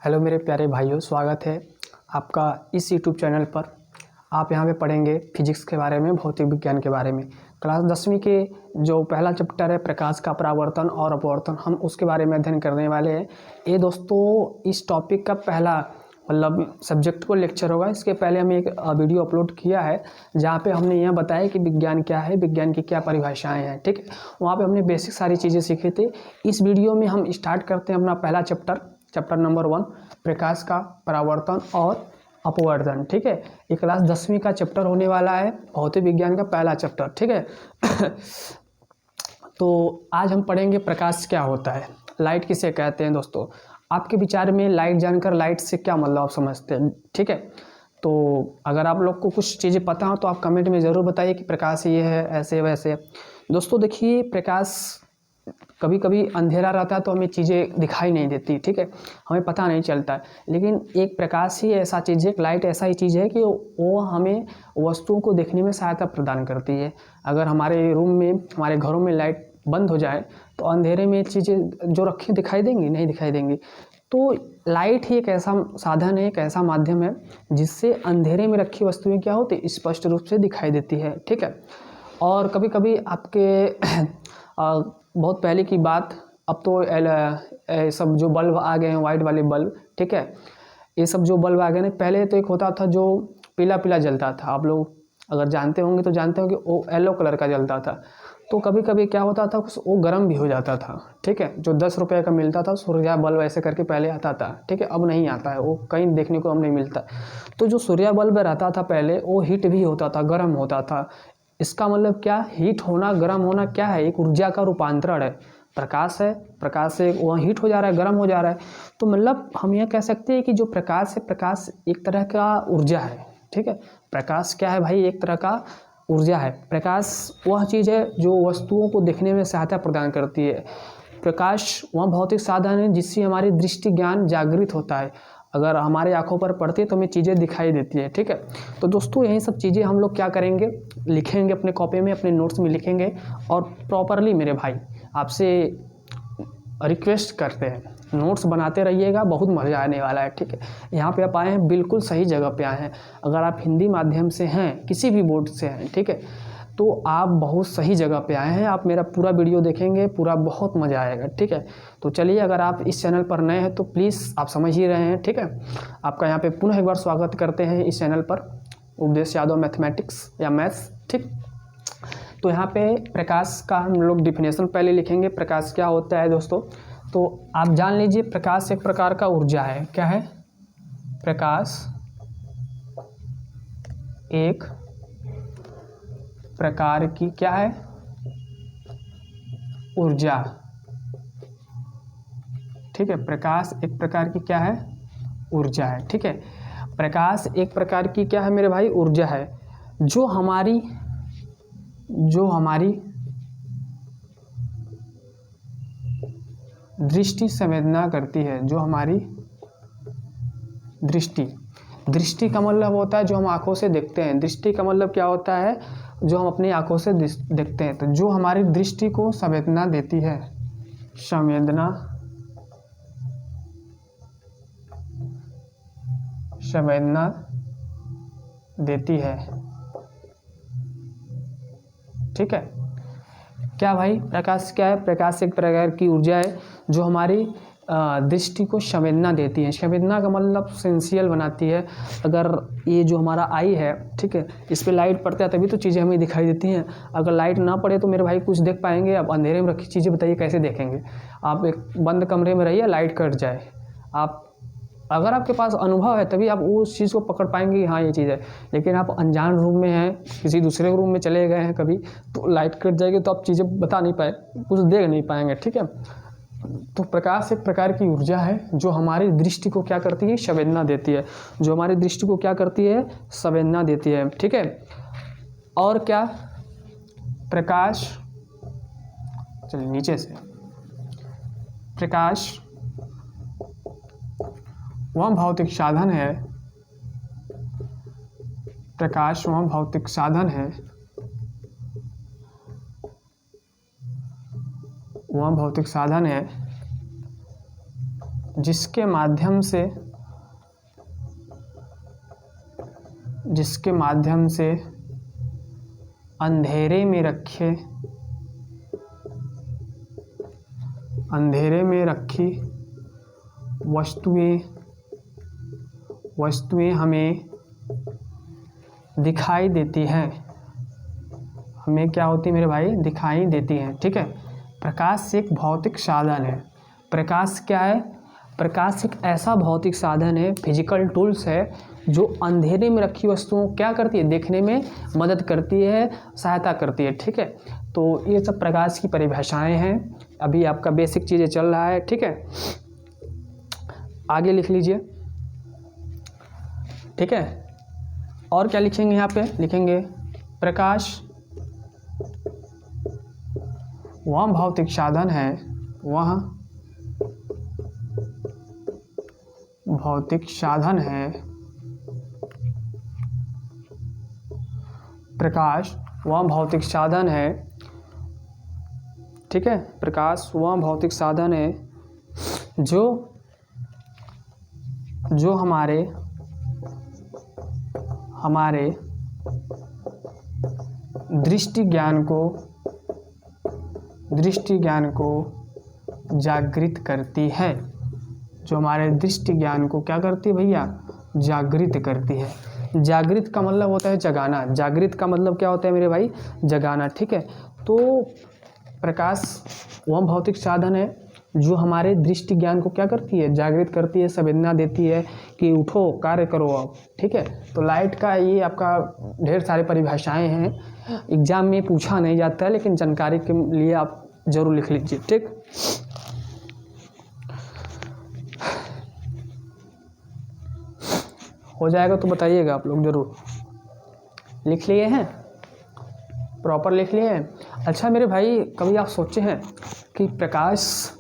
Hello मेरे प्यारे भाइयों, स्वागत है आपका इस यूट्यूब चैनल पर। आप यहाँ पे पढ़ेंगे फिजिक्स के बारे में, भौतिक विज्ञान के बारे में। क्लास 10वीं के जो पहला चैप्टर है प्रकाश का परावर्तन और अपवर्तन, हम उसके बारे में अध्ययन करने वाले हैं। ये दोस्तों इस टॉपिक का पहला मतलब सब्जेक्ट को लेक्चर होगा। इसके पहले हमने एक वीडियो अपलोड किया है जहाँ पे हमने यह बताया कि विज्ञान क्या है, विज्ञान की क्या परिभाषाएं हैं। ठीक है, वहाँ पे हमने बेसिक सारी चीज़ें सीखी थी। इस वीडियो में हम स्टार्ट करते हैं अपना पहला चैप्टर नंबर 1, प्रकाश का परावर्तन और अपवर्तन। ठीक है, ये क्लास 10वीं का चैप्टर होने वाला है, भौतिक विज्ञान का पहला चैप्टर। ठीक है तो आज हम पढ़ेंगे प्रकाश क्या होता है, लाइट किसे कहते हैं। दोस्तों आपके विचार में लाइट जानकर लाइट से क्या मतलब आप समझते हैं। ठीक है, तो अगर आप लोग को कुछ चीज़ें पता हो तो आप कमेंट में ज़रूर बताइए कि प्रकाश ये है, ऐसे वैसे। दोस्तों देखिए, प्रकाश कभी कभी अंधेरा रहता है तो हमें चीज़ें दिखाई नहीं देती। ठीक है, हमें पता नहीं चलता है, लेकिन एक प्रकाश ही ऐसा चीज़ है, लाइट ऐसा ही चीज़ है कि वो हमें वस्तुओं को देखने में सहायता प्रदान करती है। अगर हमारे रूम में, हमारे घरों में लाइट बंद हो जाए तो अंधेरे में चीज़ें जो रखी दिखाई देंगी, नहीं दिखाई देंगी। तो लाइट ही एक ऐसा साधन है, एक ऐसा माध्यम है जिससे अंधेरे में रखी वस्तुएं क्या होती, स्पष्ट रूप से दिखाई देती है। ठीक है, और कभी कभी आपके बहुत पहले की बात, अब तो सब जो बल्ब आ गए हैं, वाइट वाले बल्ब। ठीक है, ये सब जो बल्ब आ गए ना, पहले तो एक होता था जो पीला पीला जलता था। आप लोग अगर जानते होंगे तो जानते होंगे, वो येलो कलर का जलता था। तो कभी कभी क्या होता था, वो गर्म भी हो जाता था। ठीक है, जो 10 रुपये का मिलता था सूर्या बल्ब ऐसे करके पहले आता था। ठीक है, अब नहीं आता है, वो कहीं देखने को अब नहीं मिलता। तो जो सूर्या बल्ब रहता था पहले, वो हीट भी होता था, गर्म होता था। इसका मतलब क्या, हीट होना, गर्म होना क्या है, एक ऊर्जा का रूपांतरण है। प्रकाश है, प्रकाश से वह हीट हो जा रहा है, गर्म हो जा रहा है। तो मतलब हम यह कह सकते हैं कि जो प्रकाश है, प्रकाश एक तरह का ऊर्जा है। ठीक है, प्रकाश क्या है भाई, एक तरह का ऊर्जा है। प्रकाश वह चीज़ है जो वस्तुओं को देखने में सहायता प्रदान करती है। प्रकाश वह भौतिक साधन है जिससे हमारी दृष्टि ज्ञान जागृत होता है। अगर हमारे आंखों पर पड़ती है तो हमें चीज़ें दिखाई देती है। ठीक है, तो दोस्तों यही सब चीज़ें हम लोग क्या करेंगे, लिखेंगे अपने कॉपी में, अपने नोट्स में लिखेंगे। और प्रॉपरली मेरे भाई आपसे रिक्वेस्ट करते हैं, नोट्स बनाते रहिएगा, बहुत मज़ा आने वाला है। ठीक है, यहाँ पे आप आए हैं, बिल्कुल सही जगह पे आए हैं। अगर आप हिंदी माध्यम से हैं, किसी भी बोर्ड से हैं, ठीक है, तो आप बहुत सही जगह पे आए हैं। आप मेरा पूरा वीडियो देखेंगे, पूरा बहुत मज़ा आएगा। ठीक है, तो चलिए, अगर आप इस चैनल पर नए हैं तो प्लीज़ आप समझ ही रहे हैं। ठीक है, आपका यहाँ पे पुनः एक बार स्वागत करते हैं इस चैनल पर, उपदेश यादव मैथमेटिक्स या मैथ्स। ठीक, तो यहाँ पे प्रकाश का हम लोग डिफिनेशन पहले लिखेंगे। प्रकाश क्या होता है दोस्तों, तो आप जान लीजिए, प्रकाश एक प्रकार का ऊर्जा है। क्या है, प्रकाश एक प्रकार की क्या है, ऊर्जा। ठीक है, प्रकाश एक प्रकार की क्या है, ऊर्जा है। ठीक है, प्रकाश एक प्रकार की क्या है मेरे भाई, ऊर्जा है, जो हमारी दृष्टि संवेदना करती है। जो हमारी दृष्टि का मतलब होता है जो हम आंखों से देखते हैं। दृष्टि का मतलब क्या होता है, जो हम अपनी आंखों से देखते हैं। तो जो हमारी दृष्टि को संवेदना देती है, संवेदना देती है। ठीक है, क्या भाई, प्रकाश क्या है, प्रकाश एक प्रकार की ऊर्जा है जो हमारी दृष्टि को संवेदना देती है। संवेदना का मतलब सेंसियल बनाती है। अगर ये जो हमारा आई है, ठीक है, इस पर लाइट पड़ता है तभी तो चीज़ें हमें दिखाई देती हैं। अगर लाइट ना पड़े तो मेरे भाई कुछ देख पाएंगे? अब अंधेरे में रखी चीज़ें बताइए कैसे देखेंगे। आप एक बंद कमरे में रहिए, लाइट कट जाए, आप अगर आपके पास अनुभव है तभी आप उस चीज़ को पकड़ पाएंगे कि हाँ ये चीज़ है। लेकिन आप अनजान रूम में हैं, किसी दूसरे रूम में चले गए हैं कभी, तो लाइट कट जाएगी तो आप चीज़ें बता नहीं पाए, कुछ देख नहीं पाएंगे। ठीक है, तो प्रकाश एक प्रकार की ऊर्जा है जो हमारी दृष्टि को क्या करती है, संवेदना देती है। जो हमारी दृष्टि को क्या करती है, संवेदना देती है। ठीक है, और क्या, प्रकाश, चलिए नीचे से, प्रकाश वह भौतिक साधन है, प्रकाश वह भौतिक साधन है, वह भौतिक साधन है जिसके माध्यम से अंधेरे में रखी वस्तुएं हमें दिखाई देती हैं। हमें क्या होती है मेरे भाई? दिखाई देती हैं। ठीक है। प्रकाश एक भौतिक साधन है। प्रकाश क्या है? प्रकाश एक ऐसा भौतिक साधन है, फिजिकल टूल्स है, जो अंधेरे में रखी वस्तुओं को क्या करती है? देखने में मदद करती है, सहायता करती है। ठीक है। तो ये सब प्रकाश की परिभाषाएं हैं। अभी आपका बेसिक चीज़ें चल रहा है। ठीक है। आगे लिख लीजिए। ठीक है। और क्या लिखेंगे? यहाँ पे लिखेंगे प्रकाश वह भौतिक साधन है, वह भौतिक साधन है। प्रकाश वह भौतिक साधन है। ठीक है। प्रकाश वह भौतिक साधन है जो हमारे दृष्टि ज्ञान को जागृत करती है। जो हमारे दृष्टि ज्ञान को क्या करती है भैया? जागृत करती है। जागृत का मतलब होता है जगाना। जागृत का मतलब क्या होता है मेरे भाई? जगाना। ठीक है। तो प्रकाश वह भौतिक साधन है जो हमारे दृष्टि ज्ञान को क्या करती है? जागृत करती है, संवेदना देती है कि उठो, कार्य करो अब। ठीक है। तो लाइट का ये आपका ढेर सारी परिभाषाएं हैं, एग्जाम में पूछा नहीं जाता है, लेकिन जानकारी के लिए आप जरूर लिख लीजिए। ठीक। हो जाएगा तो बताइएगा आप लोग जरूर। लिख लिए हैं? प्रॉपर लिख लिए हैं? अच्छा मेरे भाई, कभी आप सोचे हैं कि प्रकाश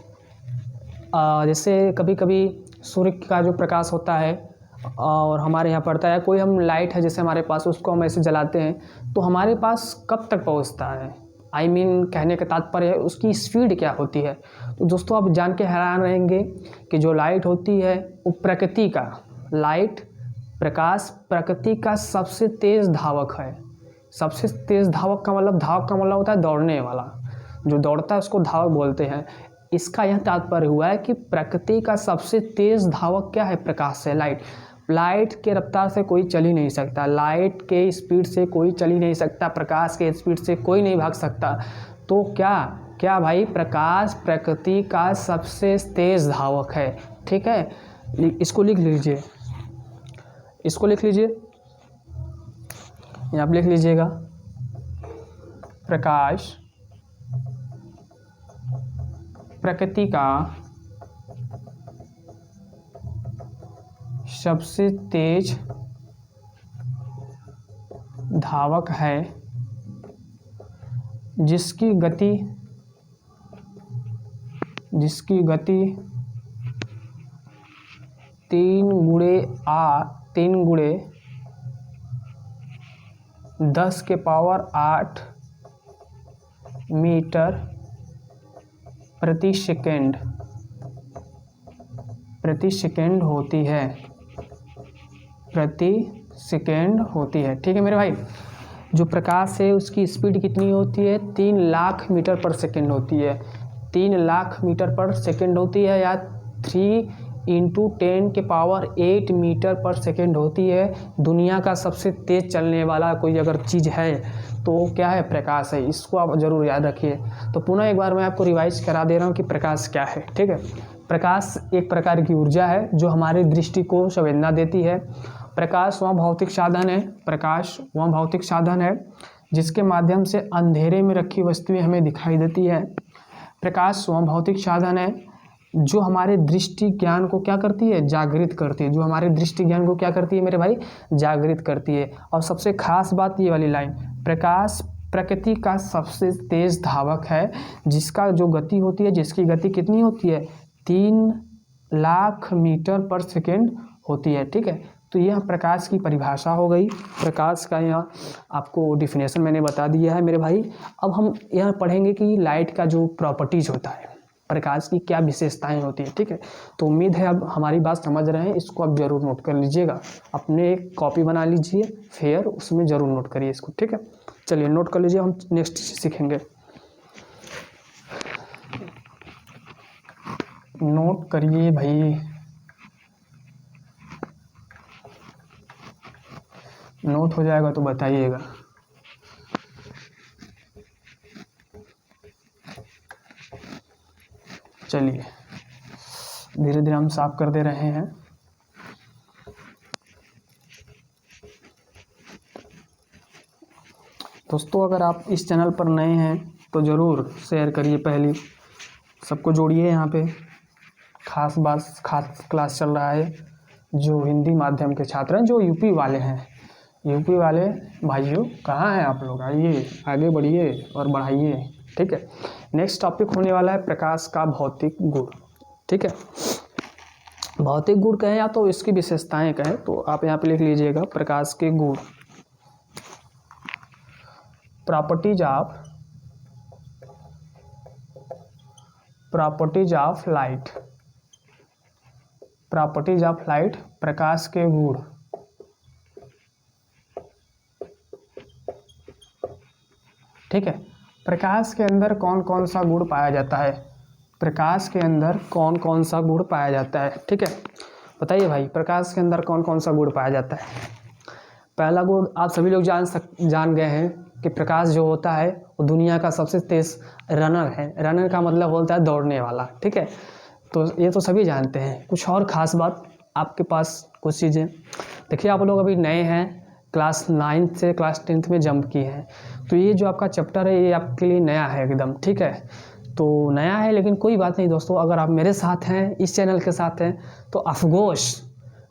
जैसे कभी कभी सूर्य का जो प्रकाश होता है और हमारे यहाँ पड़ता है, कोई हम लाइट है जैसे हमारे पास, उसको हम ऐसे जलाते हैं तो हमारे पास कब तक पहुँचता है? कहने का तात्पर्य है उसकी स्पीड क्या होती है। तो दोस्तों आप जान के हैरान रहेंगे कि जो लाइट होती है वो प्रकृति का प्रकाश प्रकृति का सबसे तेज़ धावक है। सबसे तेज़ धावक का मतलब होता है दौड़ने वाला। जो दौड़ता है उसको धावक बोलते हैं। इसका यह तात्पर्य हुआ है कि प्रकृति का सबसे तेज़ धावक क्या है? प्रकाश है, लाइट के रफ्तार से कोई चल ही नहीं सकता। लाइट के स्पीड से कोई चल ही नहीं सकता। प्रकाश के स्पीड से कोई नहीं भाग सकता। तो क्या भाई? प्रकाश प्रकृति का सबसे तेज़ धावक है। ठीक है। इसको लिख लीजिए, आप लिख लीजिएगा। प्रकाश प्रकृति का सबसे तेज धावक है, जिसकी गति 3 गुणे 10⁸ मीटर प्रति सेकेंड होती है। ठीक है मेरे भाई। जो प्रकाश है उसकी स्पीड कितनी होती है? 3 लाख मीटर पर सेकेंड होती है। 3 लाख मीटर पर सेकेंड होती है, या 3 × 10⁸ मीटर पर सेकेंड होती है। दुनिया का सबसे तेज़ चलने वाला कोई अगर चीज़ है तो क्या है? प्रकाश है। इसको आप ज़रूर याद रखिए। तो पुनः एक बार मैं आपको रिवाइज करा दे रहा हूँ कि प्रकाश क्या है। ठीक है। प्रकाश एक प्रकार की ऊर्जा है जो हमारी दृष्टि को संवेदना देती है। प्रकाश वह भौतिक साधन है जिसके माध्यम से अंधेरे में रखी वस्तुएं हमें दिखाई देती है। प्रकाश वह भौतिक साधन है जो हमारे दृष्टि ज्ञान को क्या करती है? जागृत करती है। जो हमारे दृष्टि ज्ञान को क्या करती है मेरे भाई? जागृत करती है। और सबसे खास बात ये वाली लाइन, प्रकाश प्रकृति का सबसे तेज धावक है, जिसका जो गति होती है, जिसकी गति कितनी होती है? 3 लाख मीटर पर सेकेंड होती है। ठीक है। तो यह प्रकाश की परिभाषा हो गई। प्रकाश का यहाँ आपको डिफिनेशन मैंने बता दिया है मेरे भाई। अब हम यह पढ़ेंगे कि लाइट का जो प्रॉपर्टीज़ होता है, प्रकाश की क्या विशेषताएं होती है। ठीक है, तो उम्मीद है अब हमारी बात समझ रहे हैं, इसको आप ज़रूर नोट कर लीजिएगा, अपने एक कॉपी बना लीजिए फेयर, उसमें ज़रूर नोट करिए इसको। ठीक है, चलिए नोट कर लीजिए, हम नेक्स्ट सीखेंगे। नोट करिए भाई, नोट हो जाएगा तो बताइएगा। चलिए धीरे धीरे हम साफ कर दे रहे हैं। दोस्तों अगर आप इस चैनल पर नए हैं तो ज़रूर शेयर करिए, पहले सबको जोड़िए। यहाँ पे खास क्लास चल रहा है, जो हिंदी माध्यम के छात्र हैं, जो यूपी वाले हैं, यूपी वाले भाइयों कहाँ हैं आप लोग, आइए आगे बढ़िए और बढ़ाइए। ठीक है, नेक्स्ट टॉपिक होने वाला है प्रकाश का भौतिक गुण। ठीक है, भौतिक गुण कहें या तो इसकी विशेषताएं कहें, तो आप यहाँ पे लिख लीजिएगा प्रकाश के गुण, properties of light, properties of light, प्रकाश के गुण। ठीक है, प्रकाश के अंदर कौन कौन सा गुण पाया जाता है, प्रकाश के अंदर कौन कौन सा गुण पाया जाता है। ठीक है, बताइए भाई, प्रकाश के अंदर कौन कौन सा गुण पाया जाता है। पहला गुण आप सभी लोग जान गए हैं कि प्रकाश जो होता है वो दुनिया का सबसे तेज रनर है। रनर का मतलब होता है दौड़ने वाला। ठीक है, तो ये तो सभी जानते हैं। कुछ और ख़ास बात आपके पास कुछ चीज़ें, देखिए आप लोग अभी नए हैं, क्लास 9 से क्लास 10 में जंप किए हैं, तो ये जो आपका चैप्टर है ये आपके लिए नया है एकदम। ठीक है, तो नया है लेकिन कोई बात नहीं दोस्तों, अगर आप मेरे साथ हैं, इस चैनल के साथ हैं, तो ऑफकोर्स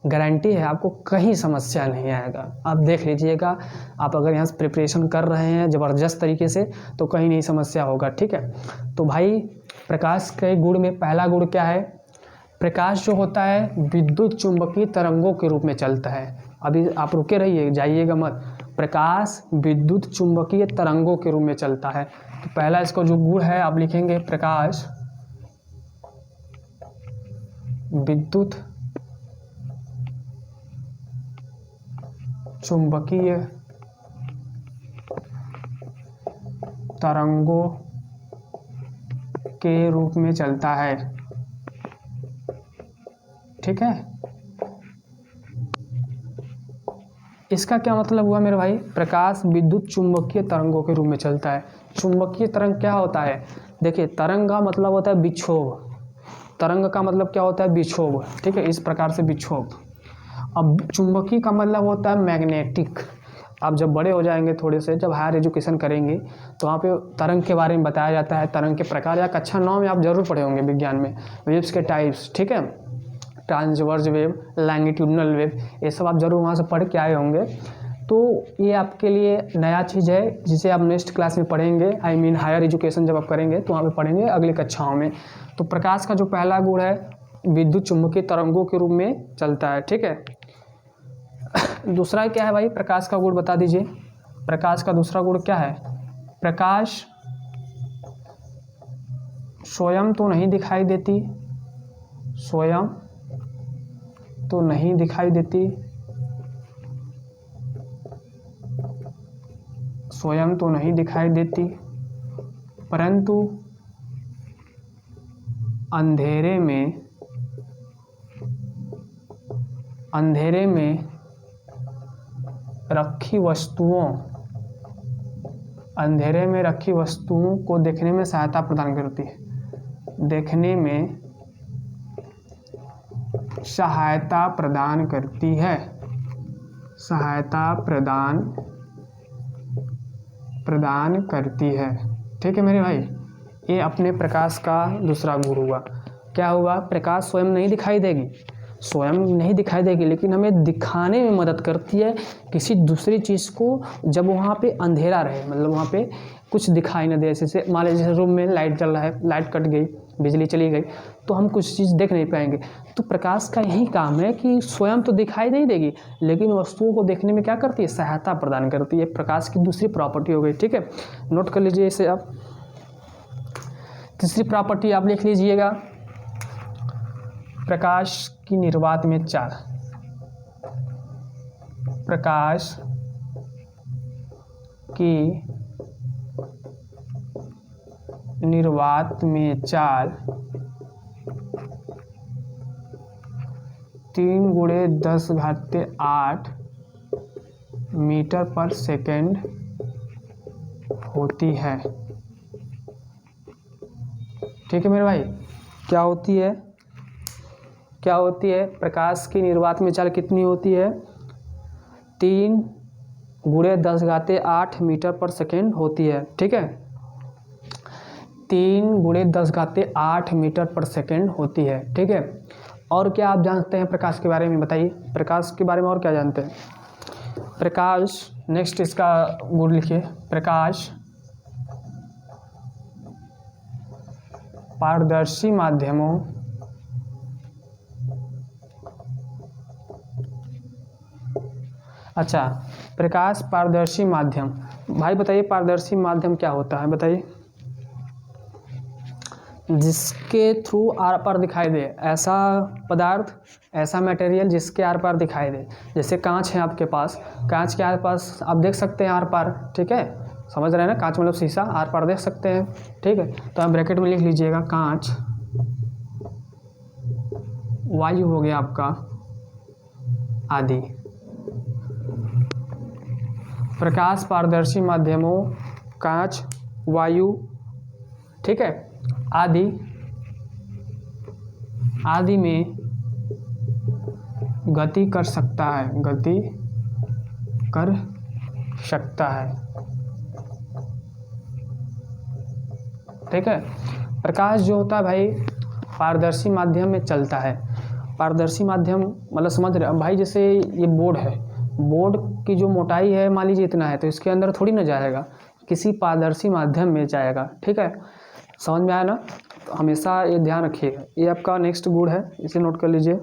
गारंटी है आपको कहीं समस्या नहीं आएगा। आप देख लीजिएगा, आप अगर यहाँ से प्रिपरेशन कर रहे हैं ज़बरदस्त तरीके से तो कहीं नहीं समस्या होगा। ठीक है, तो भाई प्रकाश के गुण में पहला गुण क्या है, प्रकाश जो होता है विद्युत चुंबकीय तरंगों के रूप में चलता है। अभी आप रुके रहिए, जाइएगा मत। प्रकाश विद्युत चुंबकीय तरंगों के रूप में चलता है, तो पहला इसका जो गुण है आप लिखेंगे प्रकाश विद्युत चुंबकीय तरंगों के रूप में चलता है। ठीक है, इसका क्या मतलब हुआ मेरे भाई, प्रकाश विद्युत चुंबकीय तरंगों के रूप में चलता है। चुंबकीय तरंग क्या होता है, देखिए तरंग का मतलब होता है बिक्षोभ, तरंग का मतलब क्या होता है बिक्षोभ। ठीक है, इस प्रकार से बिक्षोभ। अब चुंबकीय का मतलब होता है मैग्नेटिक। आप जब बड़े हो जाएंगे थोड़े से, जब हायर एजुकेशन करेंगे तो वहाँ पे तरंग के बारे में बताया जाता है, तरंग के प्रकार, या कक्षा 9 में आप जरूर पढ़े होंगे विज्ञान में, वेव्स के टाइप्स। ठीक है, ट्रांसवर्स वेव, लैंगिट्यूडनल वेव, ये सब आप जरूर वहाँ से पढ़ के आए होंगे। तो ये आपके लिए नया चीज़ है जिसे आप नेक्स्ट क्लास में पढ़ेंगे, आई मीन हायर एजुकेशन जब आप करेंगे तो वहाँ पे पढ़ेंगे अगली कक्षाओं में। तो प्रकाश का जो पहला गुण है विद्युत चुंबकीय तरंगों के रूप में चलता है। ठीक है, दूसरा क्या है भाई, प्रकाश का गुण बता दीजिए। प्रकाश का दूसरा गुण क्या है, प्रकाश स्वयं तो नहीं दिखाई देती, स्वयं तो नहीं दिखाई देती, स्वयं तो नहीं दिखाई देती, परंतु अंधेरे में रखी वस्तुओं, अंधेरे में रखी वस्तुओं को देखने में सहायता प्रदान करती है, देखने में सहायता प्रदान करती है, सहायता प्रदान करती है। ठीक है मेरे भाई, ये अपने प्रकाश का दूसरा गुण हुआ। क्या हुआ, प्रकाश स्वयं नहीं दिखाई देगी, स्वयं नहीं दिखाई देगी, लेकिन हमें दिखाने में मदद करती है किसी दूसरी चीज़ को, जब वहाँ पे अंधेरा रहे, मतलब वहाँ पे कुछ दिखाई न दे। जैसे मान लीजिए जैसे रूम में लाइट जल रहा है, लाइट कट गई, बिजली चली गई, तो हम कुछ चीज़ देख नहीं पाएंगे। तो प्रकाश का यही काम है कि स्वयं तो दिखाई नहीं देगी, लेकिन वस्तुओं को देखने में क्या करती है, सहायता प्रदान करती है। प्रकाश की दूसरी प्रॉपर्टी हो गई। ठीक है, नोट कर लीजिए इसे आप। तीसरी प्रॉपर्टी आप लिख लीजिएगा, प्रकाश की निर्वात में चाल। प्रकाश की निर्वात में चाल 3×10⁸ मीटर पर सेकेंड होती है। ठीक है मेरे भाई, क्या होती है, क्या होती है? प्रकाश की निर्वात में चाल कितनी होती है? 3×10⁸ मीटर पर सेकेंड होती है। ठीक है, 3×10⁸ मीटर पर सेकेंड होती है। ठीक है, और क्या आप जानते हैं प्रकाश के बारे में, बताइए प्रकाश के बारे में और क्या जानते हैं? प्रकाश, नेक्स्ट इसका गुण लिखिए, प्रकाश पारदर्शी माध्यमों अच्छा, प्रकाश पारदर्शी माध्यम। भाई बताइए पारदर्शी माध्यम क्या होता है, बताइए? जिसके थ्रू आर पार दिखाई दे, ऐसा पदार्थ, ऐसा मटेरियल जिसके आर पार दिखाई दे। जैसे कांच है आपके पास, कांच के आर पास आप देख सकते हैं आर पार। ठीक है, समझ रहे हैं ना, कांच मतलब शीशा, आर पार देख सकते हैं। ठीक है, तो आप ब्रैकेट में लिख लीजिएगा, कांच वायु हो गया आपका आदि। प्रकाश पारदर्शी माध्यमों, कांच, वायु, ठीक है, आदि आदि में गति कर सकता है, गति कर सकता है। ठीक है, प्रकाश जो होता है भाई पारदर्शी माध्यम में चलता है। पारदर्शी माध्यम मतलब समझ रहे भाई, जैसे ये बोर्ड है, बोर्ड की जो मोटाई है मान लीजिए इतना है, तो इसके अंदर थोड़ी ना जाएगा, किसी पारदर्शी माध्यम में जाएगा। ठीक है, समझ में आया ना? तो हमेशा ये ध्यान रखिएगा। ये आपका नेक्स्ट गुण है, इसे नोट कर लीजिए,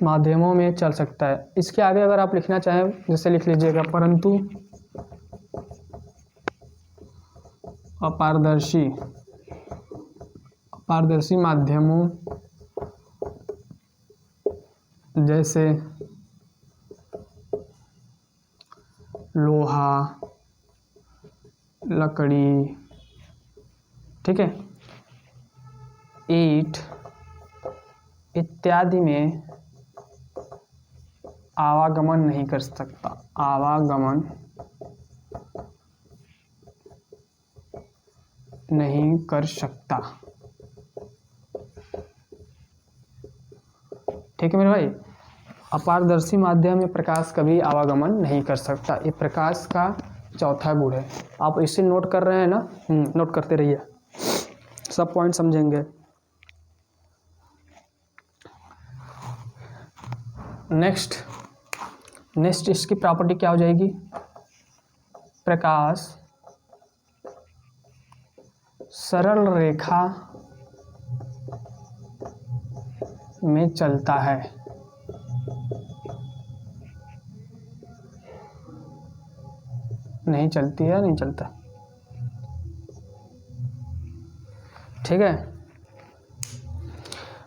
माध्यमों में चल सकता है। इसके आगे अगर आप लिखना चाहें जैसे लिख लीजिएगा, परंतु अपारदर्शी माध्यमों जैसे लोहा, लकड़ी, ठीक है, ईंट इत्यादि में आवागमन नहीं कर सकता, आवागमन नहीं कर सकता। ठीक है मेरे भाई, अपारदर्शी माध्यम में प्रकाश कभी आवागमन नहीं कर सकता। ये प्रकाश का चौथा गुण है। आप इसे नोट कर रहे हैं ना? नोट करते रहिए, सब पॉइंट समझेंगे। नेक्स्ट इसकी प्रॉपर्टी क्या हो जाएगी? प्रकाश सरल रेखा में चलता है। नहीं चलती है, नहीं चलता। ठीक है,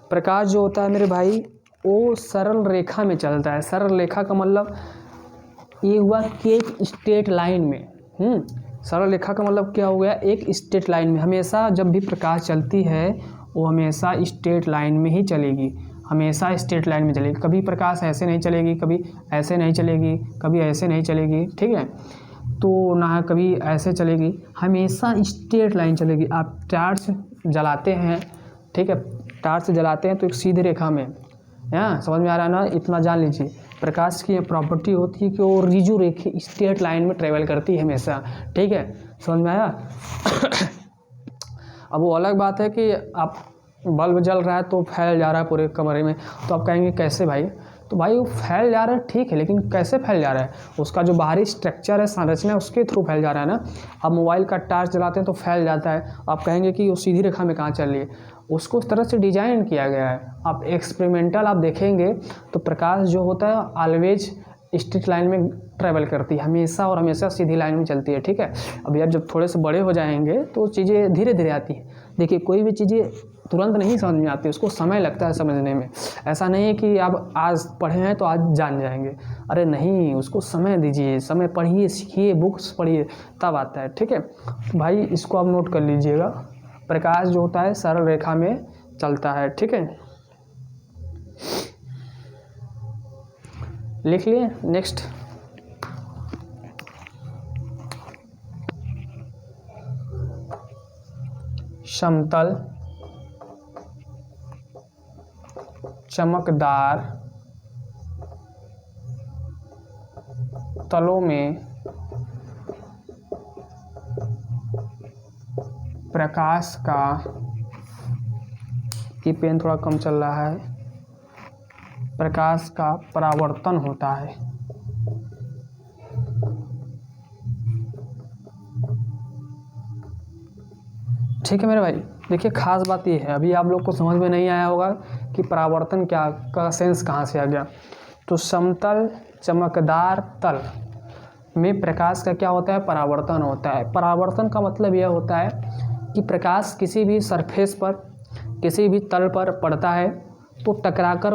प्रकाश जो होता है मेरे भाई वो सरल रेखा में चलता है। सरल रेखा का मतलब ये हुआ कि एक स्ट्रेट लाइन में। सरल रेखा का मतलब क्या हो गया? एक स्ट्रेट लाइन में। हमेशा जब भी प्रकाश चलती है वो हमेशा स्ट्रेट लाइन में ही चलेगी, हमेशा स्ट्रेट लाइन में चलेगी। कभी प्रकाश ऐसे नहीं चलेगी, कभी ऐसे नहीं चलेगी, कभी ऐसे नहीं चलेगी। ठीक है, तो ना कभी ऐसे चलेगी, हमेशा स्ट्रेट लाइन चलेगी। आप टार्च जलाते हैं, ठीक है, टार्च जलाते हैं तो एक सीधी रेखा में, हाँ समझ में आ रहा है ना? इतना जान लीजिए, प्रकाश की प्रॉपर्टी होती है कि वो रिजु रेखे स्ट्रेट लाइन में ट्रेवल करती है हमेशा। ठीक है, समझ में आया? अब वो अलग बात है कि आप बल्ब जल रहा है तो फैल जा रहा है पूरे कमरे में, तो आप कहेंगे कैसे भाई? तो भाई वो फैल जा रहा है, ठीक है, लेकिन कैसे फैल जा रहा है? उसका जो बाहरी स्ट्रक्चर है, संरचना है, उसके थ्रू फैल जा रहा है ना। आप मोबाइल का टार्च जलाते हैं तो फैल जाता है, आप कहेंगे कि वो सीधी रेखा में कहाँ चल रही है? उसको उस तरह से डिजाइन किया गया है। आप एक्सपेरिमेंटल आप देखेंगे तो प्रकाश जो होता है ऑलवेज स्ट्रेट लाइन में ट्रैवल करती है, हमेशा और हमेशा सीधी लाइन में चलती है। ठीक है, अब यार जब थोड़े से बड़े हो जाएंगे तो चीज़ें धीरे धीरे आती हैं। देखिए कोई भी चीज़ें तुरंत नहीं समझ में आती, उसको समय लगता है समझने में। ऐसा नहीं है कि आप आज पढ़े हैं तो आज जान जाएंगे, अरे नहीं, उसको समय दीजिए, समय पढ़िए, सीखिए, बुक्स पढ़िए, तब आता है। ठीक है भाई, इसको आप नोट कर लीजिएगा। प्रकाश जो होता है सरल रेखा में चलता है। ठीक है, लिख लिए। नेक्स्ट, समतल चमकदार तलों में प्रकाश का, ये पेन थोड़ा कम चल रहा है, प्रकाश का परावर्तन होता है। ठीक है मेरे भाई, देखिए खास बात ये है, अभी आप लोग को समझ में नहीं आया होगा कि परावर्तन क्या का सेंस कहाँ से आ गया। तो समतल चमकदार तल में प्रकाश का क्या होता है, परावर्तन होता है। परावर्तन का मतलब यह होता है कि प्रकाश किसी भी सरफेस पर, किसी भी तल पर पड़ता है तो टकराकर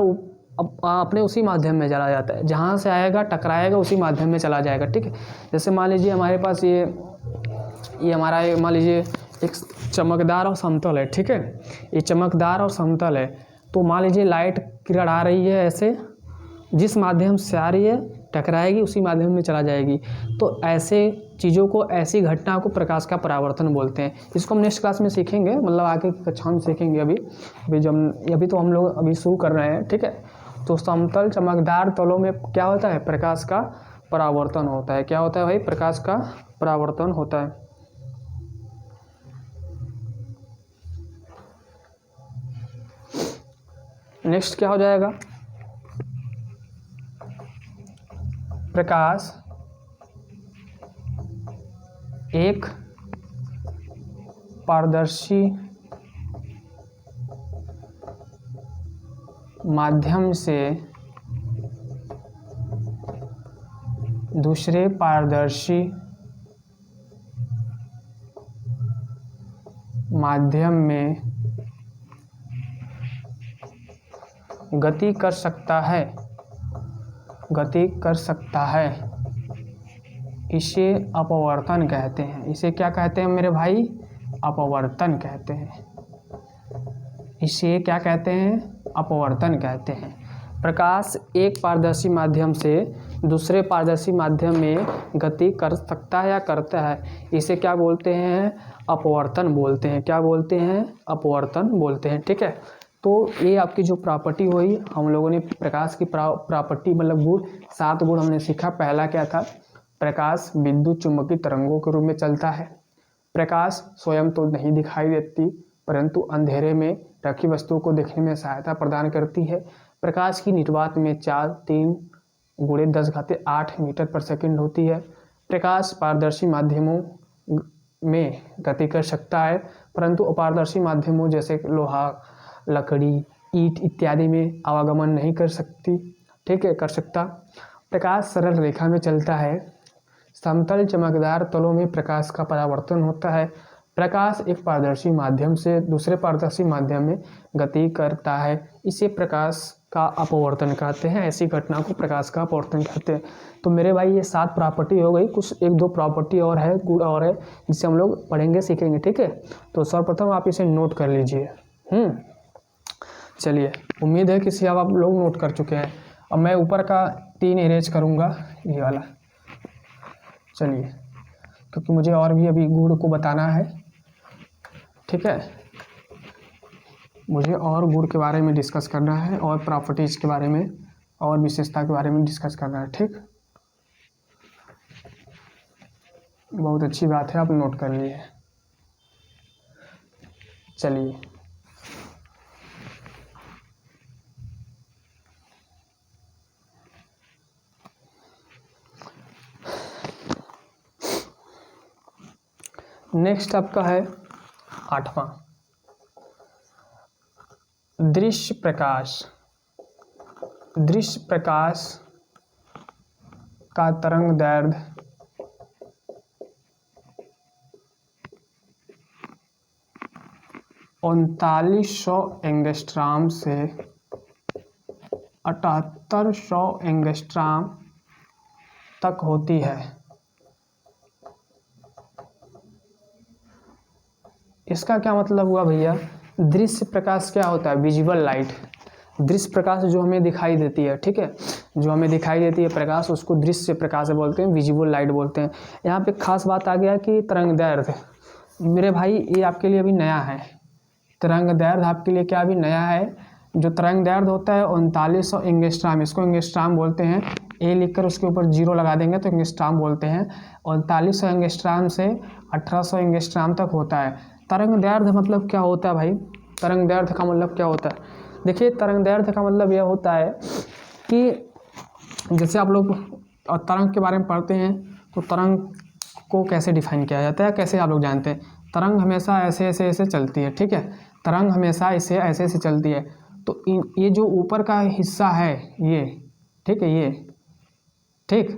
अपने उसी माध्यम में चला जाता है, जहाँ से आएगा टकराएगा उसी माध्यम में चला जाएगा। ठीक है, जैसे मान लीजिए हमारे पास ये हमारा मान लीजिए एक चमकदार और समतल है। ठीक है, ये चमकदार और समतल है, तो मान लीजिए लाइट किरण आ रही है, ऐसे जिस माध्यम से आ रही है टकराएगी उसी माध्यम में चला जाएगी। तो ऐसे चीज़ों को, ऐसी घटना को प्रकाश का परावर्तन बोलते हैं। इसको हम नेक्स्ट क्लास में सीखेंगे, मतलब आगे की कक्षा में सीखेंगे। अभी तो हम लोग अभी शुरू कर रहे हैं। ठीक है, तो समतल चमकदार तलों में क्या होता है, प्रकाश का परावर्तन होता है। क्या होता है भाई, प्रकाश का परावर्तन होता है। नेक्स्ट क्या हो जाएगा, प्रकाश एक पारदर्शी माध्यम से दूसरे पारदर्शी माध्यम में गति कर सकता है, इसे अपवर्तन कहते हैं। इसे क्या कहते हैं मेरे भाई, अपवर्तन कहते हैं। इसे क्या कहते हैं, अपवर्तन कहते हैं। प्रकाश एक पारदर्शी माध्यम से दूसरे पारदर्शी माध्यम में गति कर सकता है या करता है, इसे क्या बोलते हैं, अपवर्तन बोलते हैं। क्या बोलते हैं, अपवर्तन बोलते हैं। ठीक है, तो ये आपकी जो प्रॉपर्टी हुई, हम लोगों ने प्रकाश की प्रॉपर्टी मतलब गुण, 7 गुण हमने सीखा। पहला क्या था, प्रकाश विद्युत चुम्बकीय तरंगों के रूप में चलता है। प्रकाश स्वयं तो नहीं दिखाई देती, परंतु अंधेरे में रखी वस्तुओं को देखने में सहायता प्रदान करती है। प्रकाश की निर्वात में 3 × 10⁸ मीटर पर सेकंड होती है। प्रकाश पारदर्शी माध्यमों में गति कर सकता है, परंतु अपारदर्शी माध्यमों जैसे लोहा, लकड़ी, ईंट इत्यादि में आवागमन नहीं कर सकती। ठीक है, कर सकता। प्रकाश सरल रेखा में चलता है। समतल चमकदार तलों में प्रकाश का परावर्तन होता है। प्रकाश एक पारदर्शी माध्यम से दूसरे पारदर्शी माध्यम में गति करता है, इसे प्रकाश का अपवर्तन कहते हैं। ऐसी घटना को प्रकाश का अपवर्तन कहते हैं। तो मेरे भाई ये 7 प्रॉपर्टी हो गई, कुछ 1-2 प्रॉपर्टी और है, गुण और है, जिसे हम लोग पढ़ेंगे, सीखेंगे। ठीक है, तो सर्वप्रथम आप इसे नोट कर लीजिए। चलिए, उम्मीद है कि आप लोग नोट कर चुके हैं। अब मैं ऊपर का 3 इरेज करूँगा, ये वाला। चलिए, क्योंकि मुझे और भी अभी गुण को बताना है। ठीक है, मुझे और गुण के बारे में डिस्कस करना है, और प्रॉपर्टीज़ के बारे में और विशेषता के बारे में डिस्कस करना है। ठीक, बहुत अच्छी बात है, आप नोट कर लिए। चलिए, नेक्स्ट आपका है 8वां, दृश्य प्रकाश। दृश्य प्रकाश का तरंग दैर्ध्य 3900 एंगस्ट्राम से 7800 एंगस्ट्राम तक होती है। इसका क्या मतलब हुआ भैया? दृश्य प्रकाश क्या होता है? Visual light. दृश्य प्रकाश जो हमें दिखाई देती है, ठीक है, जो हमें दिखाई देती है प्रकाश, उसको दृश्य प्रकाश बोलते हैं, विजुअल लाइट बोलते हैं। यहाँ पे खास बात आ गया कि तरंग दैर्ध्य, मेरे भाई ये आपके लिए अभी नया है। तरंग दैर्ध्य आपके लिए क्या अभी नया है? जो तरंग दैर्ध्य होता है 3900 एंगस्ट्राम, इसको एंगस्ट्राम बोलते हैं। ए लिखकर उसके ऊपर 0 लगा देंगे तो एंगस्ट्राम बोलते हैं। 3900 एंगस्ट्राम से 1800 एंगस्ट्राम तक होता है। तरंग दैर्ध्य मतलब क्या होता है भाई? तरंग दैर्ध्य का मतलब क्या होता है? देखिए, तरंग दैर्ध्य का मतलब यह होता है कि जैसे आप लोग तरंग के बारे में पढ़ते हैं तो तरंग को कैसे डिफाइन किया जाता है, कैसे आप लोग जानते हैं? तरंग हमेशा ऐसे ऐसे ऐसे चलती है, ठीक है, तरंग हमेशा ऐसे ऐसे चलती है। तो ये जो ऊपर का हिस्सा है ये, ठीक है, ये ठीक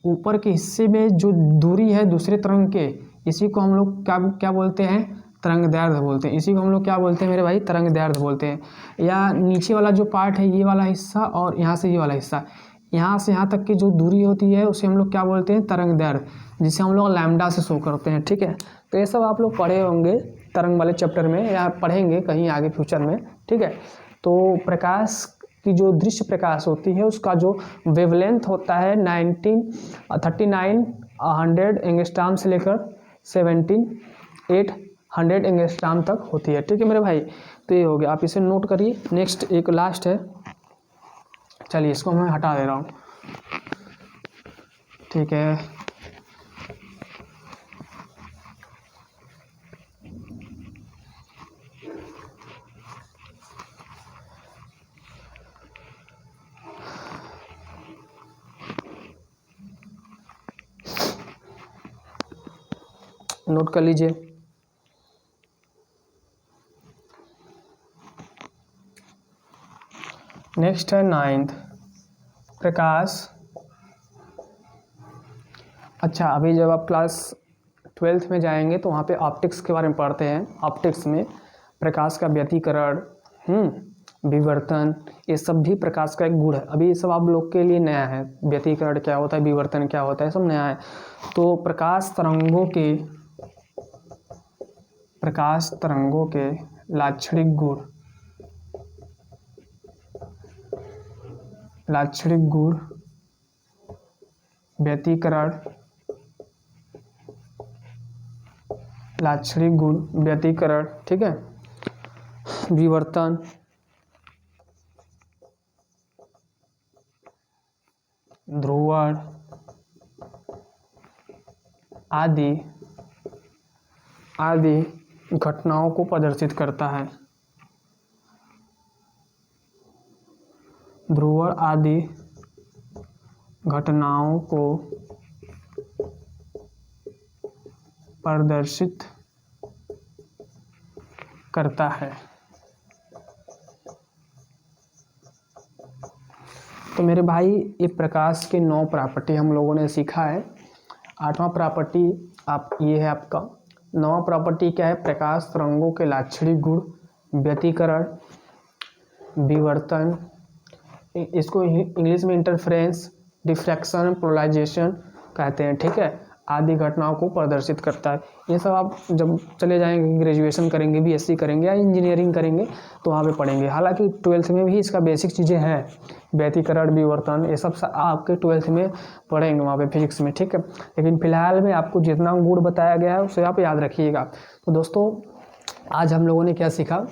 ऊपर के हिस्से में जो दूरी है दूसरे तरंग के, इसी को हम लोग क्या क्या बोलते हैं? तरंग दैर्ध्य बोलते हैं। इसी को हम लोग क्या बोलते हैं मेरे भाई? तरंग दैर्ध्य बोलते हैं। या नीचे वाला जो पार्ट है, ये वाला हिस्सा, और यहाँ से ये वाला हिस्सा, यहाँ से यहाँ तक की जो दूरी होती है उसे हम लोग क्या बोलते हैं? तरंग दैर्ध्य, जिसे हम लोग लैम्डा से शो करते हैं, ठीक है। तो ये सब आप लोग पढ़े होंगे तरंग वाले चैप्टर में, या पढ़ेंगे कहीं आगे फ्यूचर में, ठीक है। तो प्रकाश की जो दृश्य प्रकाश होती है उसका जो वेवलेंथ होता है 3900 एंगस्ट्राम से लेकर 17800 एंगस्ट्राम तक होती है, ठीक है मेरे भाई। तो ये हो गया, आप इसे नोट करिए। नेक्स्ट एक लास्ट है, चलिए इसको मैं हटा दे रहा हूँ, ठीक है। नोट कर लीजिए। नेक्स्ट है 9th, प्रकाश। अच्छा, अभी जब आप क्लास 12th में जाएंगे तो वहाँ पे ऑप्टिक्स के बारे में पढ़ते हैं। ऑप्टिक्स में प्रकाश का व्यतिकरण, विवर्तन, ये सब भी प्रकाश का एक गुण है। अभी ये सब आप लोग के लिए नया है। व्यतिकरण क्या होता है, विवर्तन क्या होता है, सब नया है। तो प्रकाश तरंगों के लाक्षणिक गुण व्यतिकरण, लाक्षणिक गुण व्यतिकरण, ठीक है, विवर्तन, ध्रुवण आदि घटनाओं को प्रदर्शित करता है। ध्रुवण आदि घटनाओं को प्रदर्शित करता है। तो मेरे भाई, ये प्रकाश के 9 प्रॉपर्टी हम लोगों ने सीखा है। 8वां प्रॉपर्टी ये है आपका। 9वां प्रॉपर्टी क्या है? प्रकाश तरंगों के लाक्षणिक गुण, व्यतिकरण, विवर्तन, इसको इंग्लिश में इंटरफेरेंस, डिफ्रैक्शन, पोलराइजेशन कहते हैं, ठीक है, आदि घटनाओं को प्रदर्शित करता है। ये सब आप जब चले जाएंगे, ग्रेजुएशन करेंगे, बीएससी करेंगे या इंजीनियरिंग करेंगे तो वहाँ पे पढ़ेंगे। हालांकि 12th में भी इसका बेसिक चीज़ें हैं, व्यतिकरण, विवर्तन, ये सब आपके 12th में पढ़ेंगे वहाँ पे फिजिक्स में, ठीक है। लेकिन फिलहाल में आपको जितना गुण बताया गया है उसे आप याद रखिएगा। तो दोस्तों, आज हम लोगों ने क्या सीखा?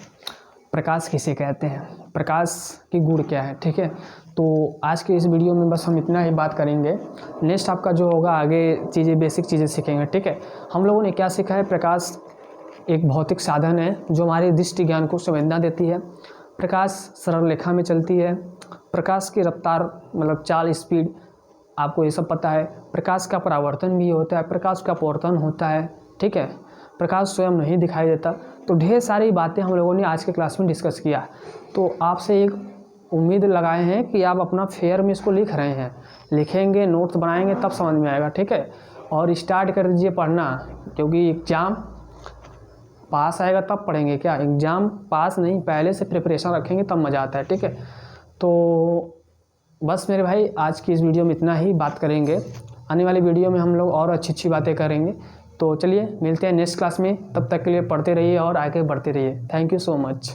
प्रकाश किसे कहते हैं, प्रकाश की गुण क्या है, ठीक है। तो आज के इस वीडियो में बस हम इतना ही बात करेंगे। नेक्स्ट आपका जो होगा आगे चीज़ें, बेसिक चीज़ें सीखेंगे, ठीक है। हम लोगों ने क्या सीखा है? प्रकाश एक भौतिक साधन है जो हमारे दृष्टि ज्ञान को संवेदना देती है। प्रकाश सरल रेखा में चलती है। प्रकाश की रफ्तार मतलब चाल, स्पीड, आपको ये सब पता है। प्रकाश का परावर्तन भी होता है, प्रकाश का अपवर्तन होता है, ठीक है। प्रकाश स्वयं नहीं दिखाई देता। तो ढेर सारी बातें हम लोगों ने आज के क्लास में डिस्कस किया। तो आपसे एक उम्मीद लगाए हैं कि आप अपना फेयर में इसको लिख रहे हैं, लिखेंगे, नोट्स बनाएंगे, तब समझ में आएगा, ठीक है। और स्टार्ट कर दीजिए पढ़ना, क्योंकि एग्ज़ाम पास आएगा तब पढ़ेंगे क्या, एग्ज़ाम पास नहीं, पहले से प्रिपरेशन रखेंगे तब मज़ा आता है, ठीक है। तो बस मेरे भाई आज की इस वीडियो में इतना ही बात करेंगे, आने वाली वीडियो में हम लोग और अच्छी अच्छी बातें करेंगे। तो चलिए मिलते हैं नेक्स्ट क्लास में, तब तक के लिए पढ़ते रहिए और आगे बढ़ते रहिए। Thank you so much.